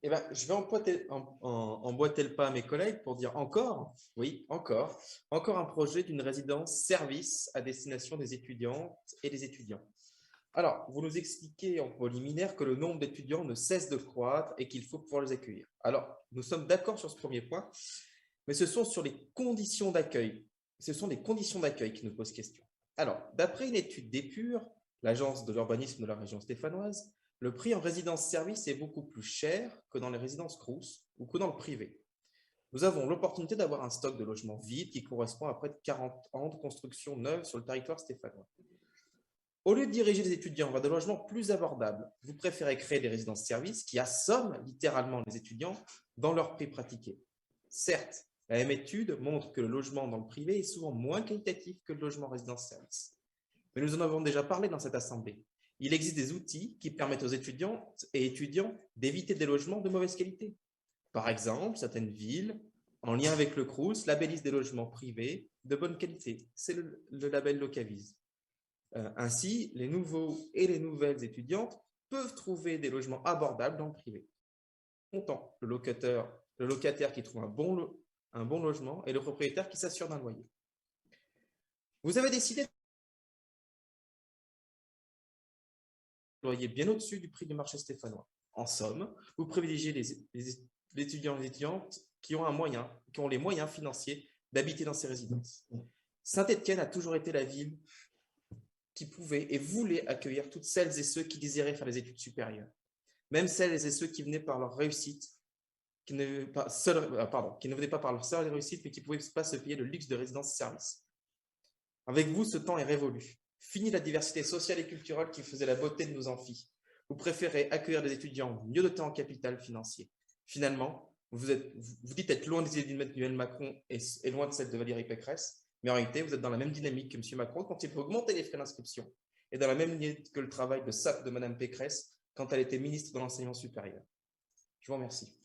Eh ben, je vais emboîter le pas à mes collègues pour dire encore, oui, encore un projet d'une résidence service à destination des étudiantes et des étudiants. Alors, vous nous expliquez en préliminaire que le nombre d'étudiants ne cesse de croître et qu'il faut pouvoir les accueillir. Alors, nous sommes d'accord sur ce premier point, mais ce sont sur les conditions d'accueil. Ce sont les conditions d'accueil qui nous posent question. Alors, d'après une étude d'Épure, l'agence de l'urbanisme de la région stéphanoise, le prix en résidence-service est beaucoup plus cher que dans les résidences Crous ou que dans le privé. Nous avons l'opportunité d'avoir un stock de logements vides qui correspond à près de 40 ans de construction neuve sur le territoire stéphanois. Au lieu de diriger les étudiants vers des logements plus abordables, vous préférez créer des résidences-services qui assomment littéralement les étudiants dans leur prix pratiqué. Certes, la même étude montre que le logement dans le privé est souvent moins qualitatif que le logement résidence-service. Mais nous en avons déjà parlé dans cette assemblée. Il existe des outils qui permettent aux étudiantes et étudiants d'éviter des logements de mauvaise qualité. Par exemple, certaines villes, en lien avec le Crous, labellisent des logements privés de bonne qualité. C'est le label Locavise. Ainsi, les nouveaux et les nouvelles étudiantes peuvent trouver des logements abordables dans le privé. Content, le locataire qui trouve un bon logement et le propriétaire qui s'assure d'un loyer. Vous avez décidé de loyer bien au-dessus du prix du marché stéphanois. En somme, vous privilégiez les étudiants et les étudiantes qui ont les moyens financiers d'habiter dans ces résidences. Saint-Étienne a toujours été la ville qui pouvait et voulait accueillir toutes celles et ceux qui désiraient faire des études supérieures, même celles et ceux qui venaient par leur réussite, qui ne venaient pas par leur seule réussite, mais qui ne pouvaient pas se payer le luxe de résidence-service. Avec vous, ce temps est révolu. Fini la diversité sociale et culturelle qui faisait la beauté de nos amphis. Vous préférez accueillir des étudiants mieux dotés en capital financier. Finalement, vous dites être loin des idées d'Emmanuel Macron et loin de celle de Valérie Pécresse, mais en réalité, vous êtes dans la même dynamique que M. Macron quand il veut augmenter les frais d'inscription, et dans la même ligne que le travail de sape de Mme Pécresse quand elle était ministre de l'Enseignement supérieur. Je vous remercie.